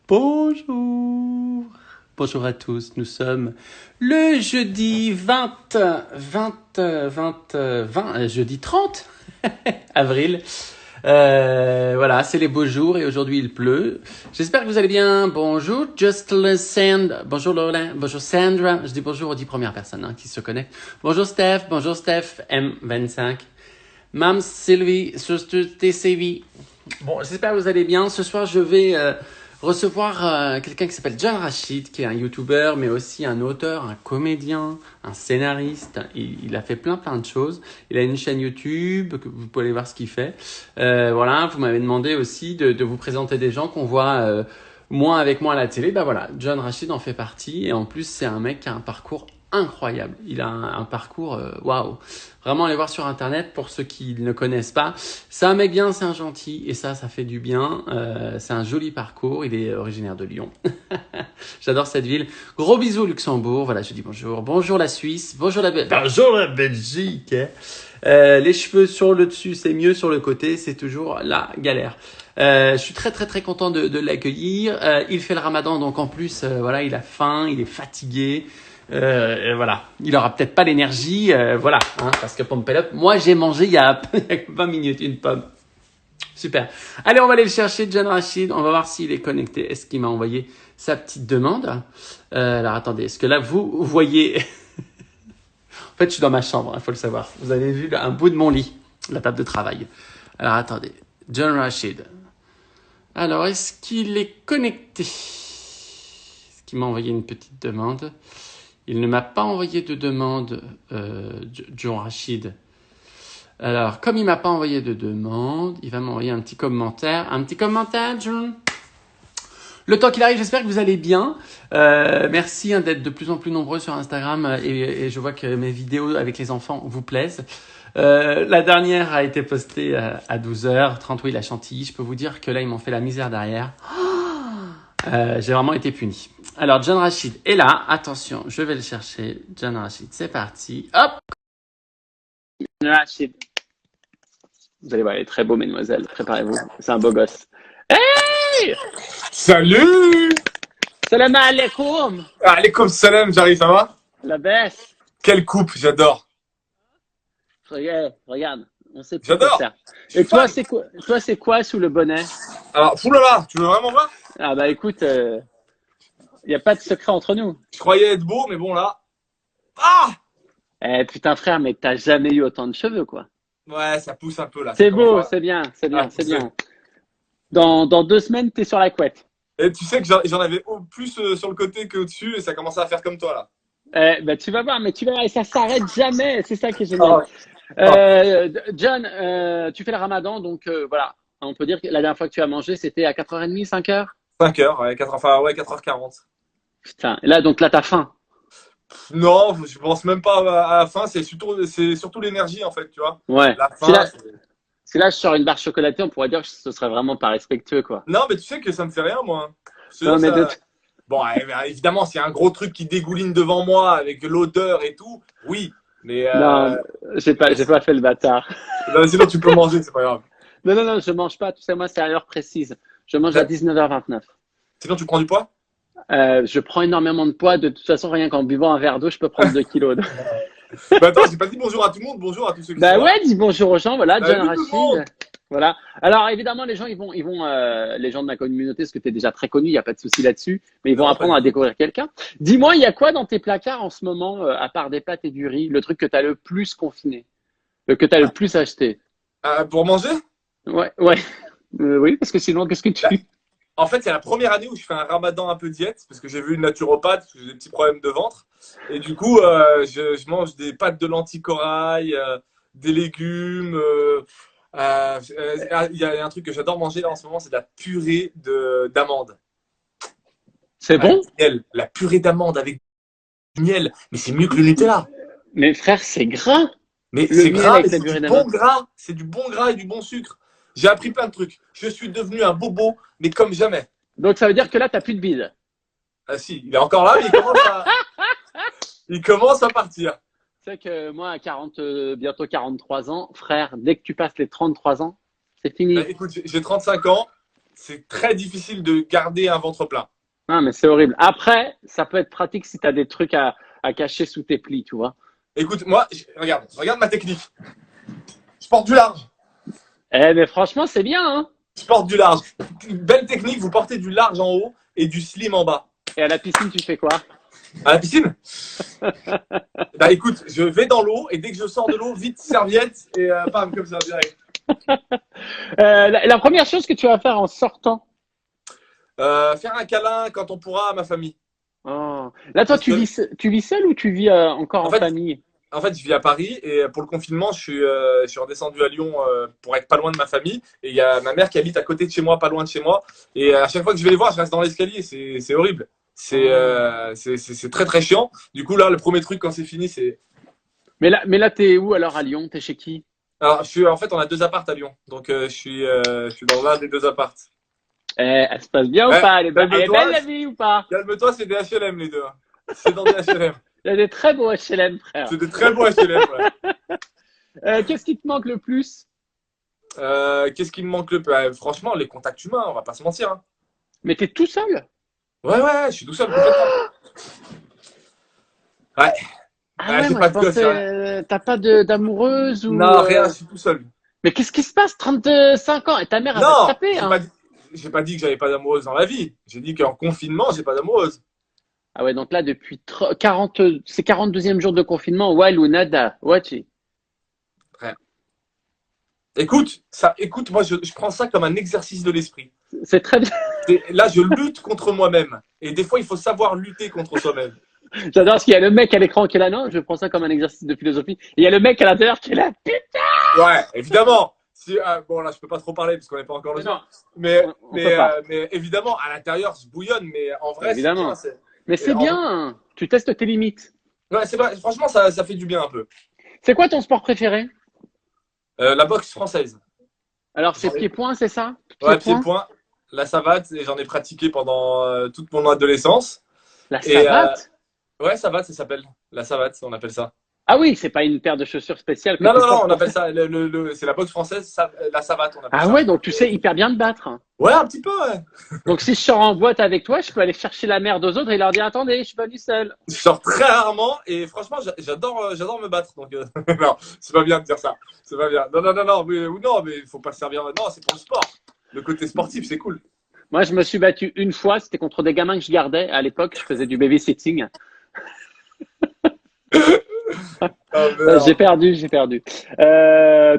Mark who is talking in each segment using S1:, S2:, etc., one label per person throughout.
S1: Bonjour. Bonjour à tous. Nous sommes le jeudi 20, jeudi 30 avril. Voilà, c'est les beaux jours et aujourd'hui il pleut. J'espère que vous allez bien. Bonjour, Just Sand. Bonjour Lola. Bonjour Sandra. Je dis bonjour aux 10 premières personnes qui se connectent. Bonjour Steph. Bonjour Steph. M25. Mam Sylvie. Sister TCV. Bon, j'espère que vous allez bien. Ce soir, je vais recevoir quelqu'un qui s'appelle John Rachid, qui est un YouTuber, mais aussi un auteur, un comédien, un scénariste. Il a fait plein de choses. Il a une chaîne YouTube, que vous pouvez aller voir ce qu'il fait. Voilà, vous m'avez demandé aussi de vous présenter des gens qu'on voit moins avec moi à la télé. Bah voilà, John Rachid en fait partie. Et en plus, c'est un mec qui a un parcours incroyable. Il a un parcours waouh. Vraiment, allez voir sur Internet pour ceux qui ne connaissent pas. C'est un mec bien, c'est un gentil et ça fait du bien. C'est un joli parcours. Il est originaire de Lyon. J'adore cette ville. Gros bisous Luxembourg. Voilà, je dis bonjour. Bonjour la Suisse. Bonjour la Belgique. Les cheveux sur le dessus, c'est mieux. Sur le côté, c'est toujours la galère. Je suis très content de l'accueillir. Il fait le Ramadan, donc en plus, voilà, il a faim, il est fatigué. Voilà, il aura peut-être pas l'énergie, voilà, parce que Pompelope, moi j'ai mangé il y a 20 minutes une pomme. Super. Allez, on va aller le chercher, John Rachid. On va voir s'il est connecté. Est-ce qu'il m'a envoyé sa petite demande? Alors attendez, est-ce que là vous voyez? En fait, je suis dans ma chambre, il faut le savoir. Vous avez vu un bout de mon lit, la table de travail. Alors attendez, John Rachid. Alors, est-ce qu'il est connecté? Est-ce qu'il m'a envoyé une petite demande? Il ne m'a pas envoyé de demande, John Rachid. Alors, comme il m'a pas envoyé de demande, il va m'envoyer un petit commentaire. Un petit commentaire, John. Le temps qu'il arrive, j'espère que vous allez bien. Merci d'être de plus en plus nombreux sur Instagram et je vois que mes vidéos avec les enfants vous plaisent. La dernière a été postée à 12h30, oui, la Chantilly. Je peux vous dire que là, ils m'ont fait la misère derrière. J'ai vraiment été puni. Alors, John Rachid est là. Attention, je vais le chercher. John Rachid, c'est parti. Hop! John Rachid. Vous allez voir, il est très beau, mesdemoiselles. Préparez-vous. C'est un beau gosse. Hey!
S2: Salut!
S1: Salam alaikum!
S2: Alaikum salam, j'arrive, ça va?
S1: La baisse.
S2: Quelle coupe, j'adore.
S1: Regarde. On sait plus
S2: J'adore.
S1: quoi faire. Et toi, c'est quoi? Toi, c'est quoi sous le bonnet?
S2: Alors, oulala, tu veux vraiment voir?
S1: Ah bah écoute, il n'y a pas de secret entre nous.
S2: Je croyais être beau, mais bon là. Ah!
S1: Eh putain frère, mais t'as jamais eu autant de cheveux quoi.
S2: Ouais, ça pousse un peu là.
S1: C'est beau, c'est bien, c'est bien,
S2: Ah,
S1: c'est bien. Dans 2 semaines, t'es sur la couette.
S2: Et tu sais que j'en avais plus sur le côté que au-dessus et ça commençait à faire comme toi là.
S1: Bah tu vas voir, mais tu vas voir, et ça s'arrête jamais. C'est ça qui est génial. John, tu fais le Ramadan, donc voilà. On peut dire que la dernière fois que tu as mangé, c'était à 4h30, 5h?
S2: 5h, ouais, 4h40.
S1: Putain, et là, donc là, t'as faim.
S2: Non, je pense même pas à la fin, c'est surtout l'énergie en fait, tu vois.
S1: Ouais.
S2: La fin,
S1: Si là, je sors une barre chocolatée, on pourrait dire que ce serait vraiment pas respectueux, quoi.
S2: Non, mais tu sais que ça me fait rien, moi.
S1: Non, mais
S2: Bon, évidemment, s'il y a un gros truc qui dégouline devant moi avec l'odeur et tout, oui. Mais
S1: non, j'ai pas fait le bâtard.
S2: non, sinon, tu peux manger, c'est pas grave.
S1: Non, je mange pas. Tu sais, moi, c'est à l'heure précise. Je mange à 19h29.
S2: Sinon, tu prends du poids?
S1: Je prends énormément de poids. De toute façon, rien qu'en buvant un verre d'eau, je peux prendre 2 kilos.
S2: Bah attends, j'ai pas dit bonjour à tout le monde, bonjour à tous ceux qui sont là.
S1: Ouais, dis bonjour aux gens. Voilà, John
S2: Salut tout le monde.
S1: Rachid. Voilà. Alors, évidemment, les gens, ils vont, les gens de ma communauté, parce que tu es déjà très connu, il n'y a pas de souci là-dessus, mais ils vont apprendre à découvrir quelqu'un. Dis-moi, il y a quoi dans tes placards en ce moment, à part des pâtes et du riz, le truc que tu as le plus confiné, que tu as le plus acheté?
S2: Pour manger?
S1: Ouais. Oui, parce que sinon, qu'est-ce que tu...
S2: En fait, c'est la première année où je fais un ramadan un peu diète, parce que j'ai vu une naturopathe, parce que j'ai des petits problèmes de ventre. Et du coup, je mange des pâtes de lentilles corail, des légumes. Il y a un truc que j'adore manger là en ce moment, c'est de la purée d'amandes.
S1: C'est bon?
S2: Miel. La purée d'amandes avec du miel. Mais c'est mieux que le Nutella.
S1: Mais frère, c'est gras.
S2: Mais c'est gras, mais c'est du bon gras. C'est du bon gras et du bon sucre. J'ai appris plein de trucs. Je suis devenu un bobo, mais comme jamais.
S1: Donc ça veut dire que là, t'as plus de bide.
S2: Ah si, il est encore là, mais il commence à partir.
S1: Tu sais que moi, à bientôt 43 ans, frère, dès que tu passes les 33 ans, c'est fini.
S2: Bah, écoute, j'ai 35 ans. c'est très difficile de garder un ventre plein.
S1: Non, mais c'est horrible. Après, ça peut être pratique si tu as des trucs à cacher sous tes plis, tu vois.
S2: Écoute, moi, regarde ma technique. Je porte du large.
S1: Mais franchement, c'est bien, hein.
S2: Je porte du large. Une belle technique, vous portez du large en haut et du slim en bas.
S1: Et à la piscine, tu fais quoi?
S2: À la piscine? Bah écoute, je vais dans l'eau et dès que je sors de l'eau, vite serviette et pam, comme ça, direct.
S1: La première chose que tu vas faire en sortant.
S2: Faire un câlin quand on pourra à ma famille.
S1: Oh. Là, toi,
S2: Parce que,
S1: tu vis seul ou tu vis encore en
S2: en fait,
S1: famille?
S2: En fait, je vis à Paris et pour le confinement, je suis redescendu à Lyon pour être pas loin de ma famille. Et il y a ma mère qui habite à côté de chez moi, pas loin de chez moi. Et à chaque fois que je vais les voir, je reste dans l'escalier. C'est horrible. C'est très très chiant. Du coup, là, le premier truc quand c'est fini, c'est.
S1: Mais là, t'es où alors à Lyon? T'es chez qui?
S2: Alors, en fait, on a 2 apparts à Lyon. Donc, je suis dans l'un des 2 apparts.
S1: Elle se passe bien ou
S2: Ouais,
S1: pas? Elle est belle
S2: calme-toi,
S1: la vie ou pas?
S2: calme-toi, c'est des HLM les deux. C'est dans des HLM.
S1: Il y a des très beaux HLM, frère.
S2: C'est des très beaux HLM. Ouais.
S1: Qu'est-ce qui te manque le plus?
S2: Qu'est-ce qui me manque le plus? Franchement, les contacts humains, on va pas se mentir. Hein.
S1: Mais t'es tout seul?
S2: Ouais, je suis tout seul complètement. Ouais.
S1: Ah
S2: Ouais,
S1: ouais,
S2: j'ai
S1: moi
S2: pas
S1: je
S2: de gosse,
S1: pensais,
S2: ouais.
S1: t'as pas d'amoureuse ou
S2: Non, rien, je suis tout seul.
S1: Mais qu'est-ce qui se passe? 35 ans et ta mère elle va te
S2: Non,
S1: taper, hein?
S2: j'ai pas dit que j'avais pas d'amoureuse dans la vie. J'ai dit qu'en confinement, j'ai pas d'amoureuse.
S1: Ah ouais, donc là depuis 40, c'est 42e jour de confinement, ouais ou nada, ouais.
S2: Rien. Écoute, moi, je prends ça comme un exercice de l'esprit.
S1: C'est très bien.
S2: Là, je lutte contre moi-même. Et des fois, il faut savoir lutter contre soi-même.
S1: J'adore parce qu'il y a le mec à l'écran qui est là, non, je prends ça comme un exercice de philosophie. Et il y a le mec à l'intérieur qui est là, putain!
S2: Ouais, évidemment. Bon, là, je peux pas trop parler parce qu'on n'est pas encore le
S1: Non,
S2: soir. Mais,
S1: on peut pas.
S2: mais évidemment, à l'intérieur, je bouillonne. Mais en vrai, c'est
S1: Évidemment.
S2: bien.
S1: Mais c'est bien, tu testes tes limites.
S2: Ouais, c'est vrai. Franchement, ça fait du bien un peu.
S1: C'est quoi ton sport préféré?
S2: La boxe française.
S1: Alors c'est
S2: J'en ai-
S1: pied-point, c'est ça?
S2: Ouais,
S1: Pied-point?
S2: pied-point, la savate, et j'en ai pratiqué pendant toute mon adolescence.
S1: La
S2: Et
S1: savate?
S2: ouais, savate, ça s'appelle. La savate, on appelle ça.
S1: Ah oui, c'est pas une paire de chaussures spéciales que
S2: Non,
S1: tu
S2: non, non,
S1: portes
S2: on
S1: pour
S2: appelle
S1: faire.
S2: ça. C'est la boxe française, la savate, on appelle
S1: Ah
S2: ça.
S1: ouais, donc tu sais hyper bien te battre.
S2: Ouais, un petit peu, ouais.
S1: Donc si je sors en boîte avec toi, je peux aller chercher la merde aux autres et leur dire attendez, je suis pas venu seul.
S2: Je sors très rarement et franchement, j'adore me battre. Donc, non, c'est pas bien de dire ça. C'est pas bien. Non, mais il faut pas se servir. Non, c'est pour le sport. Le côté sportif, c'est cool.
S1: Moi, je me suis battu une fois, c'était contre des gamins que je gardais. À l'époque, je faisais du babysitting.
S2: Ah, merde.
S1: J'ai perdu.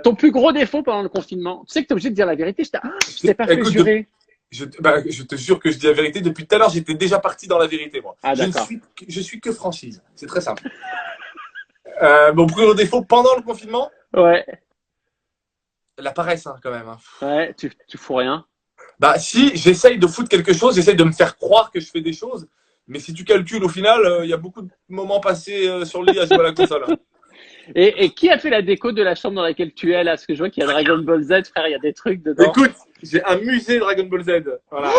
S1: Ton plus gros défaut pendant le confinement, tu sais que tu es obligé de dire la vérité, je t'ai pas fait
S2: Écoute,
S1: jurer.
S2: je te jure que je dis la vérité. Depuis tout à l'heure, j'étais déjà parti dans la vérité, moi.
S1: Ah d'accord.
S2: Je suis que franchise. C'est très simple. Mon plus gros défaut pendant le confinement,
S1: Ouais,
S2: la paresse, hein, quand même. Hein.
S1: ouais, tu fous rien.
S2: Bah, si j'essaye de foutre quelque chose, j'essaye de me faire croire que je fais des choses. Mais si tu calcules, au final, il y a beaucoup de moments passés sur le lit à jouer à la console. Hein.
S1: Et qui a fait la déco de la chambre dans laquelle tu es là? Parce que je vois qu'il y a Dragon Ball Z, frère, il y a des trucs dedans.
S2: Écoute, j'ai un musée Dragon Ball Z. Voilà.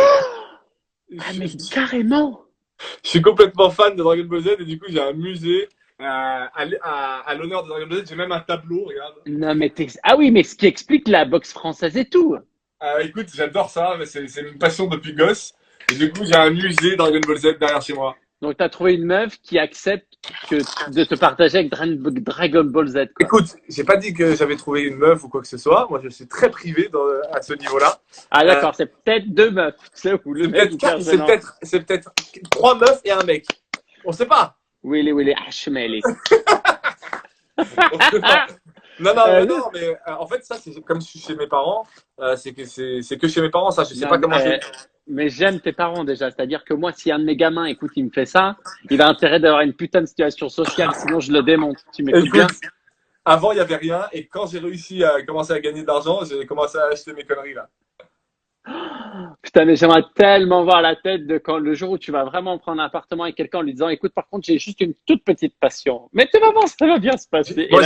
S1: Ah mais carrément!
S2: Je suis complètement fan de Dragon Ball Z et du coup, j'ai un musée à l'honneur de Dragon Ball Z. J'ai même un tableau, regarde.
S1: Non mais ah oui, mais ce qui explique la boxe française et tout.
S2: Écoute, j'adore ça, mais c'est une passion depuis gosse. Et du coup, j'ai un musée Dragon Ball Z derrière chez moi.
S1: Donc tu as trouvé une meuf qui accepte de te partager avec Dragon Ball Z, quoi.
S2: Écoute, j'ai pas dit que j'avais trouvé une meuf ou quoi que ce soit. Moi, je suis très privé à ce niveau-là.
S1: Ah d'accord, c'est peut-être 2 meufs, tu sais, ou le mec hyper gênant.
S2: C'est peut-être 3 meufs et un mec. On sait pas.
S1: Oui, HML.
S2: On sait pas. Non, mais en fait, ça, c'est comme chez mes parents. C'est que chez mes parents, ça. Je sais pas comment c'est.
S1: Mais j'aime tes parents déjà, c'est-à-dire que moi, si un de mes gamins, écoute, il me fait ça, il a intérêt d'avoir une putain de situation sociale, sinon je le démonte. Tu m'écoutes bien?
S2: Avant, il n'y avait rien, et quand j'ai réussi à commencer à gagner de l'argent, j'ai commencé à acheter mes conneries là.
S1: Putain, mais j'aimerais tellement voir la tête de quand le jour où tu vas vraiment prendre un appartement avec quelqu'un en lui disant, écoute, par contre, j'ai juste une toute petite passion. Mais tu vas voir, ça va bien se passer.
S2: Moi,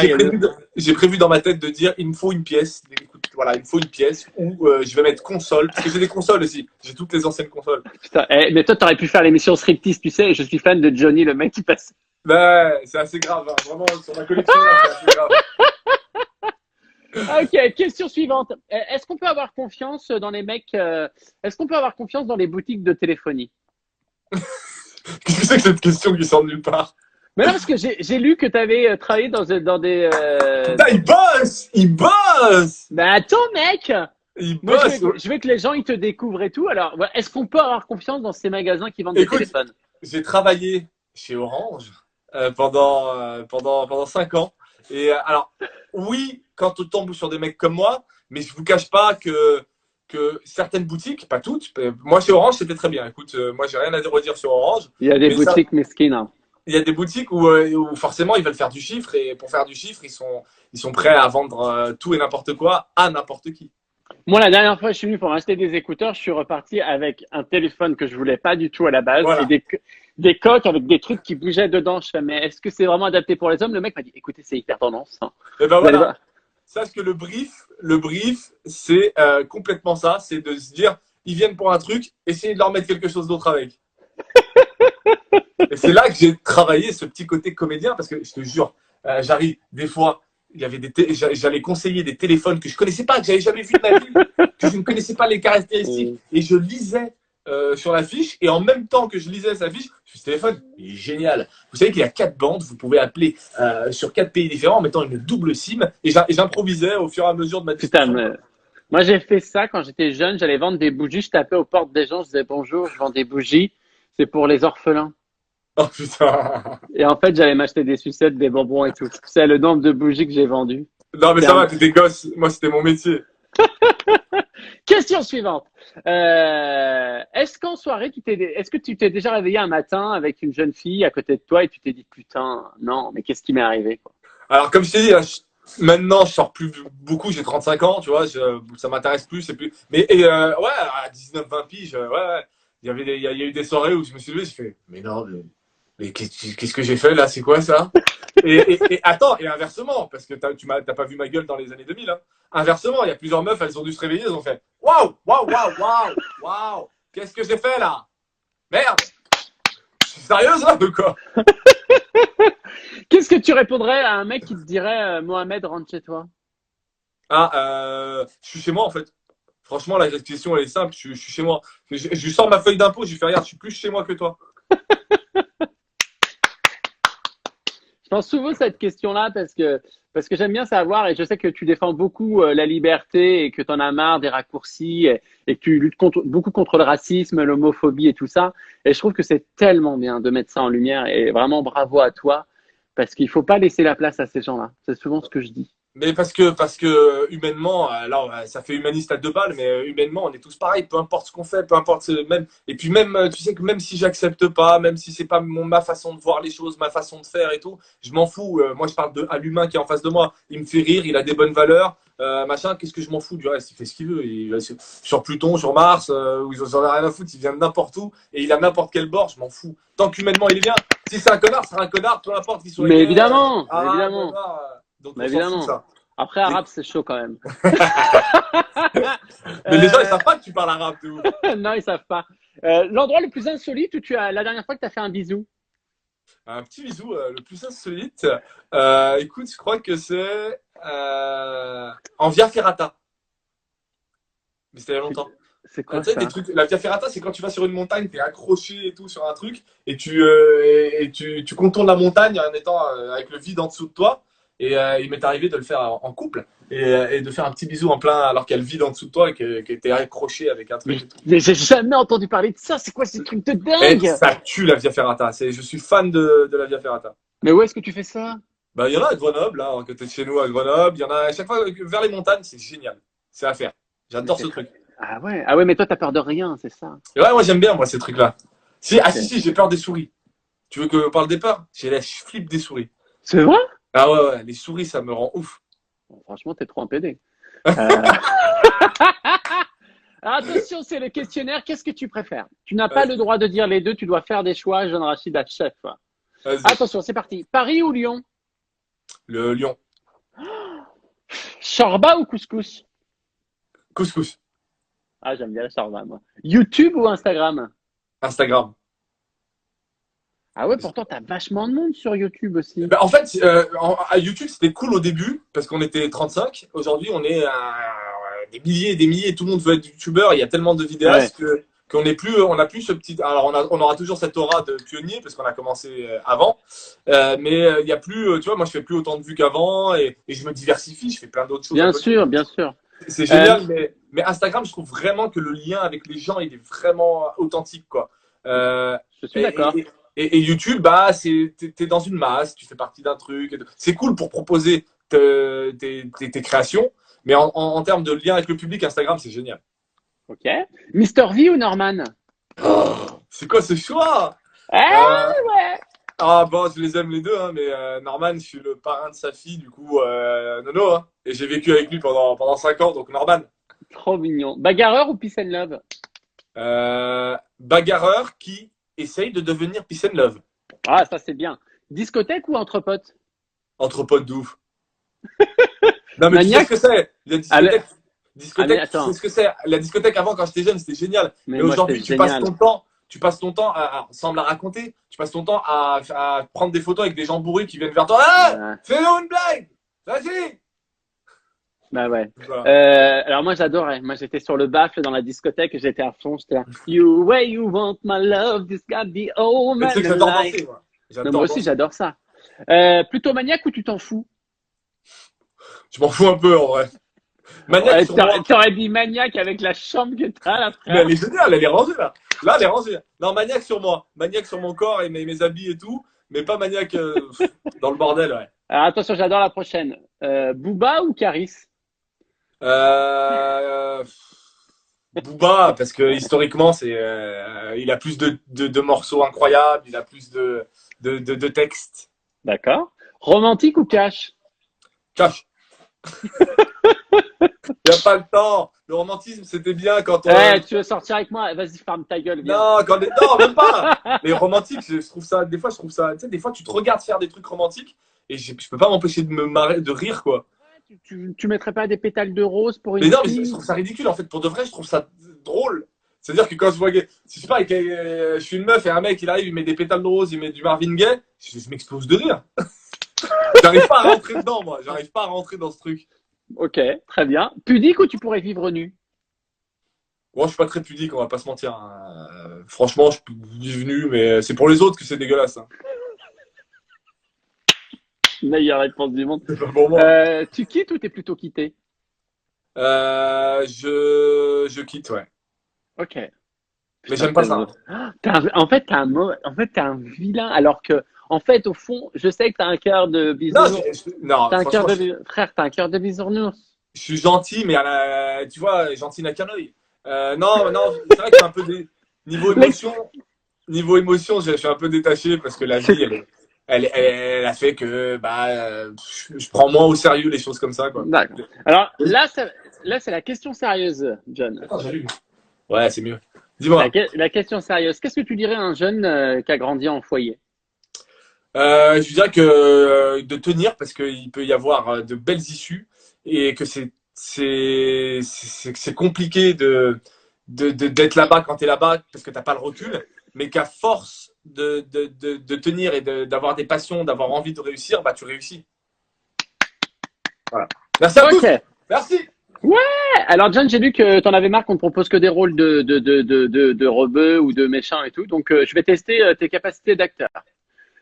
S2: j'ai prévu dans ma tête de dire, il me faut une pièce. Écoute, voilà, il me faut une pièce où je vais mettre console, parce que j'ai des consoles aussi. J'ai toutes les anciennes consoles.
S1: Putain, mais toi, t'aurais pu faire l'émission Striptease, tu sais, et je suis fan de Johnny, le mec qui passe.
S2: Ben, c'est assez grave, hein. Vraiment, sur ma collection, là, c'est assez grave.
S1: Ok, question suivante. Est-ce qu'on peut avoir confiance dans les mecs est-ce qu'on peut avoir confiance dans les boutiques de téléphonie?
S2: Qu'est-ce que c'est que cette question qui sort de nulle part?
S1: Mais non, parce que j'ai lu que tu avais travaillé dans des.
S2: Putain, il bosse! Il bosse!
S1: Mais attends, mec!
S2: Il
S1: Moi,
S2: bosse!
S1: je veux que les gens ils te découvrent et tout. Alors, ouais, est-ce qu'on peut avoir confiance dans ces magasins qui vendent des
S2: Écoute,
S1: téléphones?
S2: j'ai travaillé chez Orange pendant 5 ans. Et alors, oui, quand on tombe sur des mecs comme moi, mais je vous cache pas que certaines boutiques, pas toutes, moi chez Orange c'était très bien. Écoute, moi j'ai rien à redire sur Orange,
S1: Il y a des
S2: mais ça,
S1: boutiques mesquines, hein.
S2: il y a des boutiques où forcément ils veulent faire du chiffre et pour faire du chiffre ils sont prêts à vendre tout et n'importe quoi à n'importe qui.
S1: Moi, la dernière fois, je suis venu pour acheter des écouteurs. Je suis reparti avec un téléphone que je voulais pas du tout à la base et
S2: Voilà.
S1: des coques avec des trucs qui bougeaient dedans. Je fais, mais est-ce que c'est vraiment adapté pour les hommes? Le mec m'a dit, écoutez, c'est hyper tendance, hein.
S2: Et ben
S1: Vous allez
S2: voilà.
S1: voir.
S2: Sache que le brief, c'est complètement ça, c'est de se dire, ils viennent pour un truc, essayez de leur mettre quelque chose d'autre avec. Et c'est là que j'ai travaillé ce petit côté comédien, parce que je te jure, j'arrive des fois, il y avait j'allais conseiller des téléphones que je connaissais pas, que j'avais jamais vu de ma vie, que je ne connaissais pas les caractéristiques, et je lisais sur la fiche, et en même temps que je lisais sa fiche, je me suis dit, ce téléphone, il est génial. Vous savez qu'il y a 4 bandes, vous pouvez appeler sur 4 pays différents en mettant une double SIM, et j'improvisais au fur et à mesure de ma
S1: Putain,
S2: discussion.
S1: mais moi, j'ai fait ça quand j'étais jeune. J'allais vendre des bougies. Je tapais aux portes des gens. Je disais bonjour, je vends des bougies. C'est pour les orphelins.
S2: Oh putain.
S1: Et en fait, j'allais m'acheter des sucettes, des bonbons et tout. C'est le nombre de bougies que j'ai vendues.
S2: Non mais
S1: C'est
S2: ça va,
S1: un...
S2: t'étais gosse, moi c'était mon métier.
S1: Question suivante. Est-ce qu'en soirée, est-ce que tu t'es déjà réveillé un matin avec une jeune fille à côté de toi et tu t'es dit putain, non, mais qu'est-ce qui m'est arrivé, quoi?
S2: Alors, comme je t'ai dit, hein, maintenant, je sors plus beaucoup, j'ai 35 ans, tu vois, ça m'intéresse plus, c'est plus. Mais ouais, à 19-20 piges, ouais, ouais, il y a eu des soirées où je me suis levé, je fais, mais non, mais qu'est-ce que j'ai fait là, c'est quoi ça? Et attends, et inversement, parce que t'as pas vu ma gueule dans les années 2000, hein. Inversement, il y a plusieurs meufs, elles ont dû se réveiller, elles ont fait, waouh, waouh, waouh, waouh, waouh, qu'est-ce que j'ai fait là? Merde, je suis sérieuse là ou quoi?
S1: Qu'est-ce que tu répondrais à un mec qui te dirait Mohamed, rentre chez toi?
S2: Ah, je suis chez moi en fait. Franchement, la question elle est simple. Je suis chez moi. Je lui sors ma feuille d'impôt. Je lui fais regarde, je suis plus chez moi que toi.
S1: Je pense souvent à cette question-là parce que j'aime bien savoir et je sais que tu défends beaucoup la liberté et que tu en as marre des raccourcis et que tu luttes beaucoup contre le racisme, l'homophobie et tout ça. Et je trouve que c'est tellement bien de mettre ça en lumière et vraiment bravo à toi parce qu'il faut pas laisser la place à ces gens-là. C'est souvent ce que je dis.
S2: Mais parce que humainement, alors ça fait humaniste à 2 balles, mais humainement, on est tous pareils. Peu importe ce qu'on fait, peu importe même. Et puis même, tu sais que même si j'accepte pas, même si c'est pas ma façon de voir les choses, ma façon de faire et tout, je m'en fous. Moi, je parle à l'humain qui est en face de moi. Il me fait rire, il a des bonnes valeurs, machin. Qu'est-ce que je m'en fous du reste? Il fait ce qu'il veut. Il va sur Pluton, sur Mars, où ils en ont rien à foutre. Il vient de n'importe où et il a n'importe quel bord. Je m'en fous. Tant qu'humainement il est bien. Si c'est un connard, c'est un connard. Peu importe qu'il soit
S1: Mais
S2: gay,
S1: évidemment,
S2: arabe,
S1: évidemment,
S2: donc on s'en fout
S1: évidemment.
S2: ça.
S1: Après, arabe, c'est chaud quand même.
S2: Mais les gens, ils
S1: Euh,
S2: savent pas que tu parles arabe, de ouf.
S1: non, ils savent pas. L'endroit le plus insolite où la dernière fois que tu as fait un bisou?
S2: Un petit bisou, le plus insolite. Écoute, je crois que c'est en Via Ferrata. Mais c'était il y a
S1: C'est
S2: longtemps.
S1: c'est quoi
S2: Tu sais, des
S1: ça?
S2: trucs. La Via Ferrata, c'est quand tu vas sur une montagne, t'es accroché et tout sur un truc, et tu contournes la montagne en étant avec le vide en dessous de toi. Et il m'est arrivé de le faire en couple et de faire un petit bisou en plein alors qu'il y a le vide en dessous de toi et que t'es accroché avec un truc et tout.
S1: Mais j'ai jamais entendu parler de ça. C'est quoi ces trucs de
S2: Et
S1: dingue?
S2: ça tue la Via Ferrata. Je suis fan de la Via Ferrata.
S1: Mais où est-ce que tu fais ça?
S2: Bah, il y en a à Grenoble, là, à côté de chez nous, à Grenoble. Il y en a à chaque fois vers les montagnes, c'est génial. C'est à faire.
S1: Mais
S2: J'adore
S1: c'est
S2: ce
S1: très...
S2: truc.
S1: Ah ouais, mais toi, t'as peur de rien, c'est ça.
S2: Et ouais, moi, j'aime bien, moi, ces trucs-là. Si, ah, si,
S1: Ok.
S2: si, j'ai peur des souris. Tu veux que je parle des peurs? J'ai la flippe des souris.
S1: C'est vrai?
S2: Ah ouais, ouais, les souris, ça me rend ouf.
S1: Bon, franchement, t'es trop un PD. Euh, Attention, c'est le questionnaire. Qu'est-ce que tu préfères? Tu n'as pas le
S2: Vas-y,
S1: droit de dire les deux. Tu dois faire des choix, Jean Rachid, à chaque fois.
S2: vas-y.
S1: Attention, c'est parti. Paris ou Lyon?
S2: Le lion.
S1: Chorba ou couscous?
S2: Couscous.
S1: Ah, j'aime bien la chorba, moi. YouTube ou Instagram?
S2: Instagram.
S3: Ah ouais, pourtant, t'as vachement de monde sur YouTube aussi.
S2: Bah, en fait, à YouTube, c'était cool au début parce qu'on était 35. Aujourd'hui, on est des milliers et des milliers. Tout le monde veut être youtubeur. Il y a tellement de
S3: Ouais,
S2: vidéastes que qu'on n'est plus, on n'a plus ce petit. Alors, on aura toujours cette aura de pionnier parce qu'on a commencé avant. Mais il y a plus, tu vois, moi, je fais plus autant de vues qu'avant et je me diversifie. Je fais plein d'autres choses à
S3: bien
S2: côté.
S3: sûr, bien sûr.
S2: C'est
S3: Euh,
S2: génial, mais Instagram, je trouve vraiment que le lien avec les gens, il est vraiment authentique, quoi. Euh,
S3: je suis
S2: et,
S3: d'accord.
S2: et- et YouTube, bah, t'es dans une masse, tu fais partie d'un truc. C'est cool pour proposer tes créations, mais en termes de lien avec le public, Instagram, c'est génial.
S3: Ok. Mister V ou Norman?
S2: C'est quoi ce choix?
S3: Ah
S2: Euh,
S3: ouais.
S2: ah bon, je les aime les deux, hein, mais Norman, je suis le parrain de sa fille, du coup, Nono, hein, et j'ai vécu avec lui pendant 5 ans, donc Norman.
S3: Trop mignon. Bagarreur ou Peace and Love?
S2: Bagarreur qui essaye de devenir Peace and Love.
S3: Ah, ça c'est bien. Discothèque ou entre potes?
S2: Entre potes de ouf. Non, mais tu sais ce que
S3: Maniaque?
S2: c'est. La
S3: Ah mais,
S2: discothèque,
S3: ah, mais
S2: discothèque, tu sais
S3: attends.
S2: ce que c'est. La discothèque avant, quand j'étais jeune, c'était génial.
S3: Mais
S2: Mais
S3: moi c'était
S2: aujourd'hui,
S3: génial.
S2: tu passes ton temps sans me la raconter, tu passes ton temps à prendre des photos avec des gens bourrés qui viennent vers toi. Ah,
S3: Ouais.
S2: fais-nous une blague! Vas-y!
S3: Bah ouais.
S2: Voilà.
S3: Alors moi j'adorais. Moi j'étais sur le baffle dans la discothèque et j'étais à fond. J'étais là. You way you want my love, this got the old
S2: Mais tu
S3: man
S2: sais que j'adore
S3: alive.
S2: danser, moi.
S3: Non, moi
S2: J'adore
S3: aussi
S2: danser.
S3: j'adore ça. Plutôt maniaque ou tu t'en fous?
S2: Je m'en fous un peu, en vrai. Maniaque
S3: Ouais,
S2: sur moi.
S3: t'aurais dit maniaque avec la chambre que t'as là,
S2: Mais
S3: frère.
S2: elle est géniale, elle est rangée là. Là, elle est rangée. Non, maniaque sur moi. Maniaque sur mon corps et mes habits et tout. Mais pas maniaque dans le bordel, ouais.
S3: Alors attention, j'adore la prochaine. Booba ou Caris?
S2: Euh... Booba, parce que historiquement, il a plus de morceaux incroyables, il a plus de textes.
S3: D'accord. Romantique ou cash?
S2: Cache, il n'y a pas le temps. Le romantisme, c'était bien quand on.
S3: Eh, tu veux sortir avec moi? Vas-y, ferme ta gueule, viens.
S2: Non, non, même pas. Les romantiques, je trouve ça. Des fois, je trouve ça. Tu sais, des fois, tu te regardes faire des trucs romantiques et je peux pas m'empêcher de me marrer, de rire, quoi.
S3: Tu mettrais pas des pétales de rose pour
S2: Mais
S3: une
S2: non, mais je
S3: fille?
S2: trouve ça ridicule en fait. Pour de vrai, je trouve ça drôle. C'est-à-dire que quand je vois, si je sais pas, je suis une meuf et un mec, il arrive, il met des pétales de rose, il met du Marvin Gaye, je m'explose de rire. J'arrive pas à rentrer dedans, moi. J'arrive pas à rentrer dans ce truc.
S3: Ok, très bien. Pudique ou tu pourrais vivre nu?
S2: Moi, je suis pas très pudique, on va pas se mentir, hein. Franchement, je suis venu, mais c'est pour les autres que c'est dégueulasse, hein.
S3: Meilleure réponse du monde.
S2: C'est pas pour moi.
S3: Tu quittes ou t'es plutôt quitté?
S2: Je quitte, ouais.
S3: Ok.
S2: Mais
S3: Putain,
S2: j'aime pas ça, hein.
S3: En fait, t'es un vilain, alors que, en fait, au fond, je sais que t'as un cœur de
S2: Non,
S3: bisounours.
S2: non,
S3: T'as un cœur
S2: franchement,
S3: frère, t'as un cœur de bisounours.
S2: je suis gentil, mais tu vois, gentil n'a qu'un œil. Non, non, c'est vrai que c'est un peu des. Niveau
S3: Les-
S2: émotion, niveau émotion, je suis un peu détaché parce que la vie, elle a fait que bah, je prends moins au sérieux les choses comme ça, quoi.
S3: D'accord. Alors là, c'est la question sérieuse, John.
S2: Attends, j'allume. Ouais, c'est mieux. Dis-moi.
S3: La question sérieuse. Qu'est-ce que tu dirais à un jeune qui a grandi en foyer?
S2: Je dirais que de tenir parce qu'il peut y avoir de belles issues et que c'est compliqué d'être là-bas quand tu es là-bas parce que t'as pas le recul, mais qu'à force de tenir et d'avoir des passions, d'avoir envie de réussir, bah tu réussis. Voilà. Merci à tous.
S3: Ok.
S2: Merci.
S3: Alors John, j'ai vu que t'en avais marre qu'on te propose que des rôles de rebeux ou de méchants et tout. Donc je vais tester tes capacités d'acteur.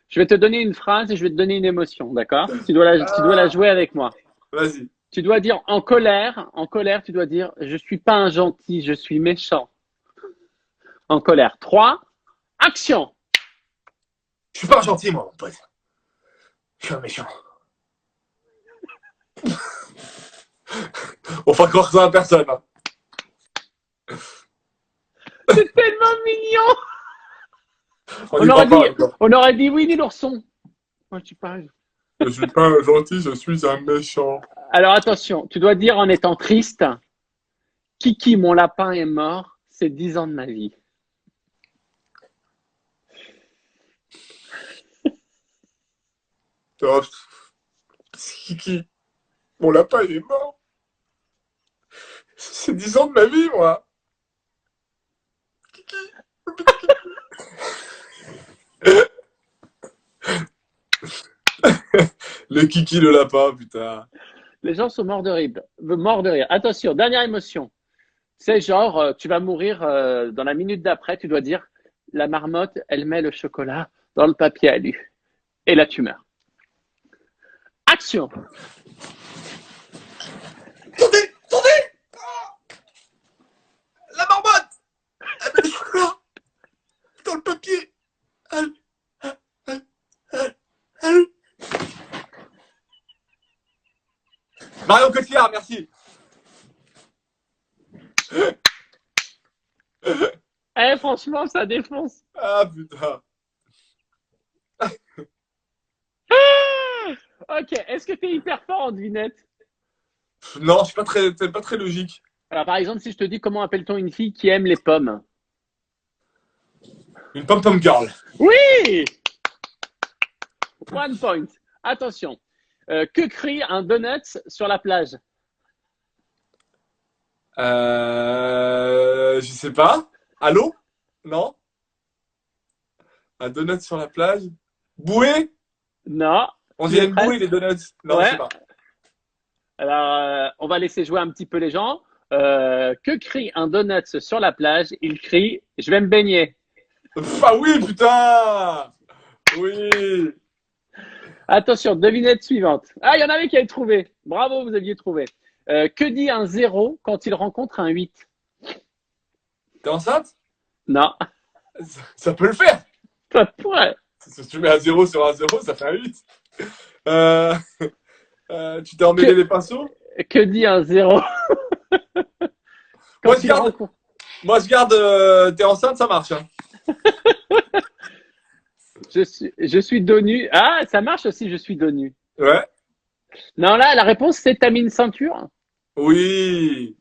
S3: Je vais te donner une phrase et je vais te donner une émotion, d'accord? Tu dois la jouer avec moi.
S2: Vas-y.
S3: Tu dois dire en colère, tu dois dire je suis pas un gentil, je suis méchant. En colère. 3, action.
S2: Je suis pas un gentil, moi, mon pote. Je suis un méchant. On va croire ça à personne, hein.
S3: C'est tellement mignon.
S2: On y croit pas, encore.
S3: On aurait dit Winnie l'ourson. Moi, je suis pas.
S2: Je suis pas un gentil, je suis un méchant.
S3: Alors attention, tu dois dire en étant triste, Kiki, mon lapin est mort, c'est 10 ans de ma vie.
S2: Oh, Kiki, mon lapin, il est mort. C'est 10 ans de ma vie, moi. Kiki. Le kiki, le lapin, putain.
S3: Les gens sont morts de rire. Morts de rire. Attention, dernière émotion. C'est genre, tu vas mourir dans la minute d'après, tu dois dire, la marmotte, elle met le chocolat dans le papier alu. Et là, tu meurs. Action!
S2: Attendez, attendez! La marmotte! Elle met le chocolat dans le papier. Elle. Marion Cotillard, merci.
S3: Eh, franchement, ça défonce.
S2: Ah putain.
S3: Ok, est-ce que tu es hyper fort en devinette?
S2: Non, je suis pas très logique.
S3: Alors, par exemple, si je te dis comment appelle-t-on une fille qui aime les pommes?
S2: Une pom-pom girl.
S3: Oui! 1 point. Attention. Que crie un donut sur la plage?
S2: Je sais pas. Allô? Non? Un donut sur la plage? Bouée?
S3: Non.
S2: On
S3: Tu
S2: dirait
S3: es
S2: une
S3: prête?
S2: bouée, les donuts. Non,
S3: Ouais.
S2: je sais pas.
S3: Alors, on va laisser jouer un petit peu les gens. Que crie un donut sur la plage? Il crie, je vais me baigner.
S2: Ah oui, putain! Oui!
S3: Attention, devinette suivante. Ah, il y en avait qui avaient trouvé. Bravo, vous aviez trouvé. Que dit un 0 quand il rencontre un 8?
S2: T'es enceinte?
S3: Non,
S2: Ça peut le faire!
S3: ça pourrait.
S2: Si tu mets un 0 sur un 0, ça fait un 8. Euh, tu t'es emmêlé les pinceaux?
S3: Que dit un 0
S2: Moi,
S3: quand
S2: je
S3: il
S2: garde,
S3: rencontre...
S2: t'es enceinte, ça marche. Hein.
S3: Je suis dos nu. Ah, ça marche aussi, je suis dos nu.
S2: Ouais.
S3: Non, là, la réponse, c'est t'as mis une ceinture.
S2: Oui.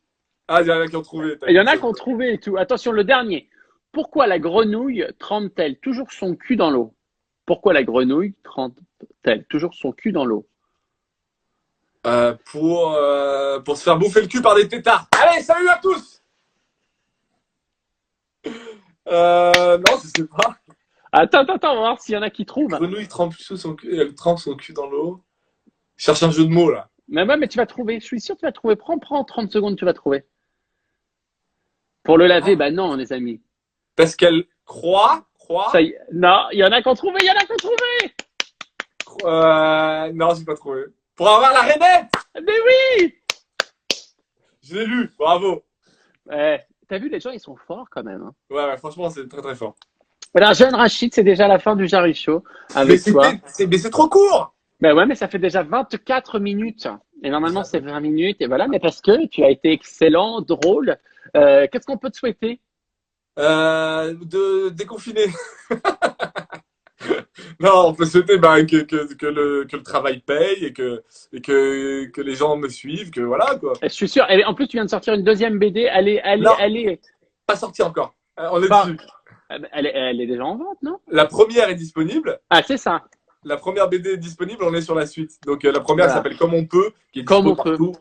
S2: Ah, il y en a qui ont trouvé.
S3: Il y en a qui ont trouvé et tout. Attention, le dernier. Pourquoi la grenouille trempe-t-elle toujours son cul dans l'eau? Pourquoi la grenouille trempe-t-elle toujours son cul dans l'eau?
S2: Pour se faire bouffer le cul par des têtards. Allez, salut à tous! Non, je sais pas.
S3: Attends, on va voir s'il y en a qui trouvent.
S2: Grenouille trempe sous son cul, elle trempe son cul dans l'eau. Je cherche un jeu de mots, là.
S3: Mais ouais, mais tu vas trouver. Je suis sûr que tu vas trouver. Prends 30 secondes, tu vas trouver. Pour le laver, bah non, les amis.
S2: Parce qu'elle croit.
S3: Ça non, il y en a qui ont trouvé, il y en a qui ont trouvé.
S2: Non, j'ai pas trouvé. Pour avoir la rainette!
S3: Mais oui!
S2: Je l'ai lu, bravo.
S3: Ouais, t'as vu, les gens, ils sont forts quand même. Hein.
S2: Ouais, franchement, c'est très très fort.
S3: Alors, jeune Rachid, c'est déjà la fin du Jarry Show
S2: Mais
S3: avec toi.
S2: c'est trop court!
S3: Ben ouais, mais ça fait déjà 24 minutes. Et normalement, c'est 20 minutes. Et voilà, mais parce que tu as été excellent, drôle. Qu'est-ce qu'on peut te souhaiter?
S2: De déconfiner. Non, on peut souhaiter que le travail paye et que les gens me suivent, que voilà quoi.
S3: Je suis sûr. Et en plus, tu viens de sortir une deuxième BD.
S2: Non.
S3: Allez.
S2: Pas sorti encore. On est
S3: Bah,
S2: dessus.
S3: elle est déjà en vente, non?
S2: La première est disponible.
S3: Ah, c'est ça.
S2: La première BD est disponible, on est sur la suite. Donc la première
S3: Voilà.
S2: s'appelle Comme on peut, qui est
S3: Comme
S2: dispo
S3: on peut.
S2: partout.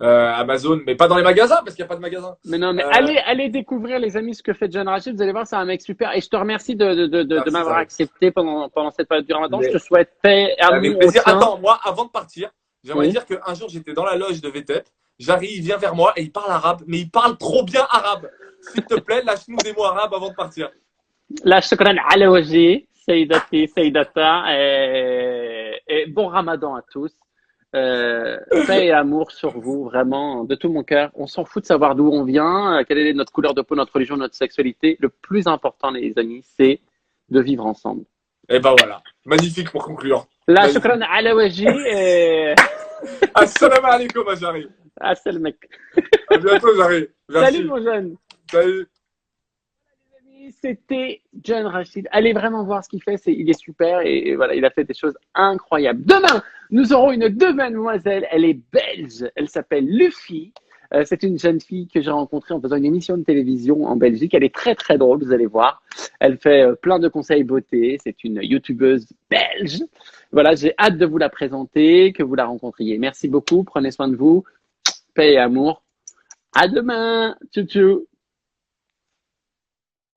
S2: Amazon, mais pas dans les magasins parce qu'il n'y a pas de magasin.
S3: Mais non, mais allez découvrir, les amis, ce que fait John Rachid. Vous allez voir, c'est un mec super. Et je te remercie de m'avoir accepté pendant cette période du Ramadan. Je te souhaite paix,
S2: Avec
S3: amour.
S2: plaisir. Attends, moi, avant de partir, j'aimerais
S3: Oui.
S2: dire qu'un jour, j'étais dans la loge de VTEP. J'arrive, il vient vers moi et il parle arabe, mais il parle trop bien arabe. S'il te plaît, lâche-nous des mots arabes avant de partir.
S3: La shukran ala wajhi, Sayyidati, Sayyidata, et bon Ramadan à tous. Paix et amour sur vous, vraiment, de tout mon cœur. On s'en fout de savoir d'où on vient, quelle est notre couleur de peau, notre religion, notre sexualité. Le plus important, les amis, c'est de vivre ensemble.
S2: Et ben voilà. Magnifique pour conclure.
S3: La
S2: Magnifique.
S3: shukran ala wajhi et
S2: Assalamu alaikum, Ajari.
S3: assalmek.
S2: À bientôt, Ajari. Merci.
S3: Salut mon jeune.
S2: Salut.
S3: C'était John Rachid. Allez vraiment voir ce qu'il fait, il est super et voilà, il a fait des choses incroyables. Demain, nous aurons une demoiselle, elle est belge, elle s'appelle Luffy. C'est une jeune fille que j'ai rencontrée en faisant une émission de télévision en Belgique. Elle est très très drôle, vous allez voir. Elle fait plein de conseils beauté. C'est une youtubeuse belge. Voilà, j'ai hâte de vous la présenter, que vous la rencontriez. Merci beaucoup, prenez soin de vous. Paix et amour. À demain. Tchou tchou.